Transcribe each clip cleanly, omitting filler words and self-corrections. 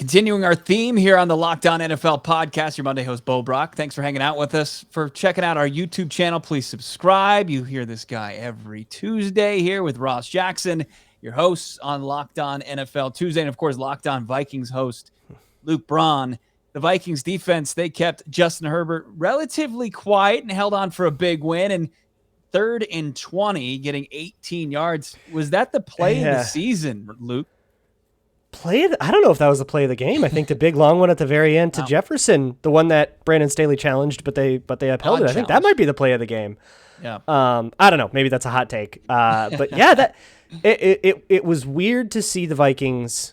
Continuing our theme here on the Locked On NFL podcast, your Monday host, Bo Brack. Thanks for hanging out with us. For checking out our YouTube channel, please subscribe. You hear this guy every Tuesday here with Ross Jackson, your hosts on Locked On NFL Tuesday. And, of course, Locked On Vikings host Luke Braun. The Vikings defense, they kept Justin Herbert relatively quiet and held on for a big win. And 3rd and 20, getting 18 yards. Was that the play of the season, Luke? I don't know if that was the play of the game. I think the big long one at the very end to Jefferson, the one that Brandon Staley challenged, but they upheld it. I think that might be the play of the game. Yeah. I don't know. Maybe that's a hot take. But yeah, that it was weird to see the Vikings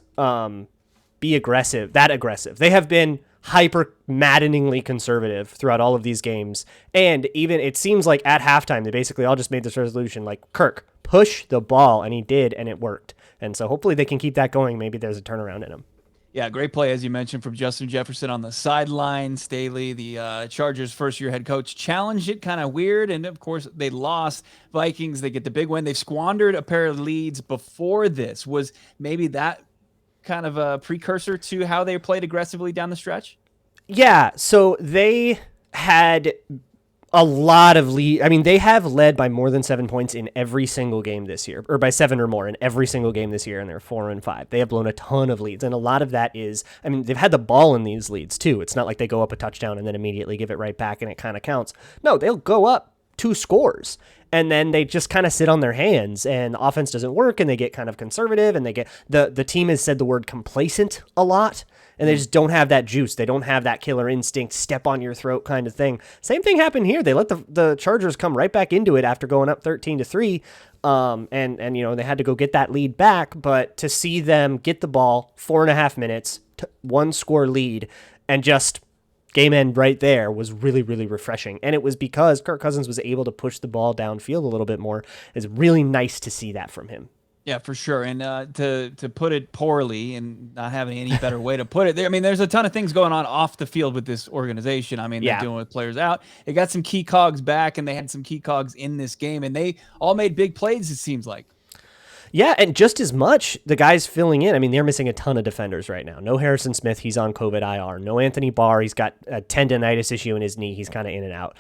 be aggressive. They have been hyper maddeningly conservative throughout all of these games. And even it seems like at halftime, they basically all just made this resolution like, Kirk, push the ball. And he did, and it worked. And so hopefully they can keep that going. Maybe there's a turnaround in him. Yeah, great play, as you mentioned, from Justin Jefferson on the sideline. Staley, the Chargers' first-year head coach, challenged it, kind of weird, and, of course, they lost. Vikings, they get the big win. They've squandered a pair of leads before this. Was maybe that kind of a precursor to how they played aggressively down the stretch? Yeah, so they had a lot of lead. I mean, they have led by more than 7 points in every single game this year, or by 7 or more in every single game this year, and they're 4-5. They have blown a ton of leads, and a lot of that is, I mean, they've had the ball in these leads too. It's not like they go up a touchdown and then immediately give it right back and it kind of counts. No, they'll go up 2 scores, and then they just kind of sit on their hands, and the offense doesn't work, and they get kind of conservative, and they get the team has said the word complacent a lot. And they just don't have that juice. They don't have that killer instinct, step on your throat kind of thing. Same thing happened here. They let the Chargers come right back into it after going up 13-3. And you know, they had to go get that lead back. But to see them get the ball 4.5 minutes, 1 score lead, and just game end right there was really, really refreshing. And it was because Kirk Cousins was able to push the ball downfield a little bit more. It's really nice to see that from him. Yeah, for sure. And to put it poorly and not having any better way to put it, I mean, there's a ton of things going on off the field with this organization. I mean, they're dealing with players out. They got some key cogs back, and they had some key cogs in this game, and they all made big plays, it seems like. Yeah, and just as much, the guys filling in, I mean, they're missing a ton of defenders right now. No Harrison Smith, he's on COVID IR. No Anthony Barr, he's got a tendonitis issue in his knee. He's kind of in and out.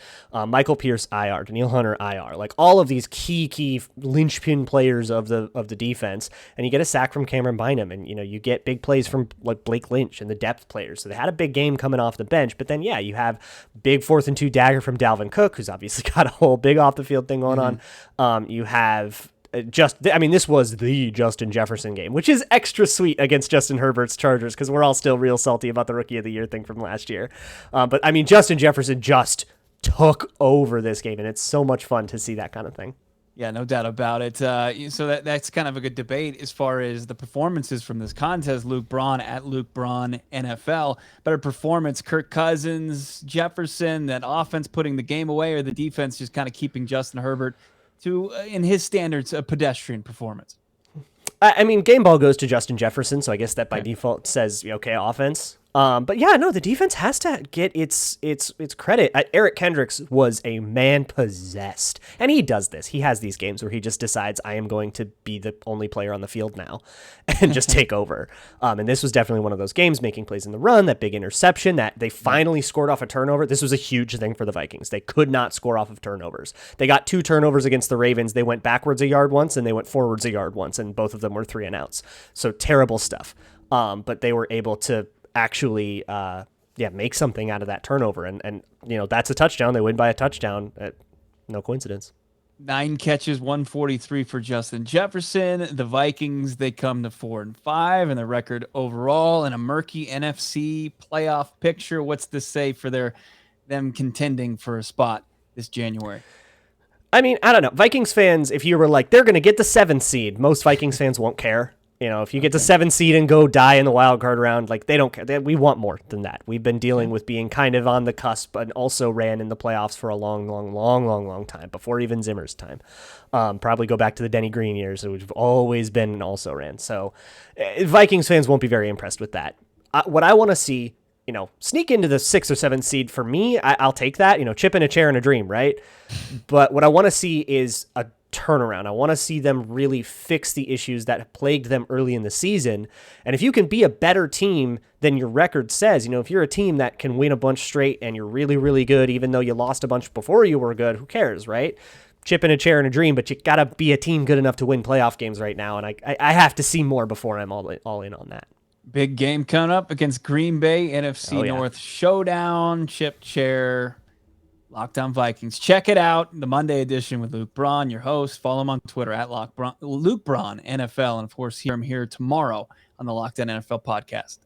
Michael Pierce, IR. Daniil Hunter, IR. Like all of these key linchpin players of the defense. And you get a sack from Cameron Bynum, and, you know, you get big plays from like Blake Lynch and the depth players. So they had a big game coming off the bench. But then, yeah, you have big 4th and 2 dagger from Dalvin Cook, who's obviously got a whole big off the field thing going on. You have... this was the Justin Jefferson game, which is extra sweet against Justin Herbert's Chargers because we're all still real salty about the Rookie of the Year thing from last year. But, I mean, Justin Jefferson just took over this game, and it's so much fun to see that kind of thing. Yeah, no doubt about it. So that's kind of a good debate as far as the performances from this contest. Luke Braun at Luke Braun NFL. Better performance, Kirk Cousins, Jefferson, that offense putting the game away, or the defense just kind of keeping Justin Herbert to, in his standards, a pedestrian performance? I mean, game ball goes to Justin Jefferson, so I guess that by default says, okay, offense. But yeah, no, the defense has to get its credit. Eric Kendricks was a man possessed, and he does this. He has these games where he just decides, I am going to be the only player on the field now and just take over. And this was definitely one of those games, making plays in the run, that big interception, that they finally scored off a turnover. This was a huge thing for the Vikings. They could not score off of turnovers. They got 2 turnovers against the Ravens. They went backwards a yard once, and they went forwards a yard once, and both of them were 3 and outs. So terrible stuff. But they were able to actually make something out of that turnover, and you know, that's a touchdown. They win by a touchdown. No coincidence. 9 catches, 143 for Justin Jefferson. The Vikings, they come to 4-5, and the record overall in a murky NFC playoff picture. What's this say for them contending for a spot this January? I mean, I don't know. Vikings fans, if you were like, they're going to get the 7th seed, most Vikings fans won't care. You know, if you get the 7th seed and go die in the wild card round, like, they don't care. We want more than that. We've been dealing with being kind of on the cusp, but also ran in the playoffs for a long time, before even Zimmer's time. Probably go back to the Denny Green years, which have always been an also ran. So Vikings fans won't be very impressed with that. What I want to see, you know, sneak into the 6th or 7th seed, for me, I'll take that. You know, chip in a chair and a dream, right? But what I want to see is a turnaround. I want to see them really fix the issues that plagued them early in the season. And if you can be a better team than your record says, if you're a team that can win a bunch straight and you're really, really good, even though you lost a bunch before you were good, who cares, right? Chip in a chair and a dream, but you got to be a team good enough to win playoff games right now. And I have to see more before I'm all in on that. Big game coming up against Green Bay, NFC North showdown, Chip Chair, Locked On Vikings. Check it out, the Monday edition with Luke Braun, your host. Follow him on Twitter at Luke Braun NFL. And of course, hear him here tomorrow on the Locked On NFL podcast.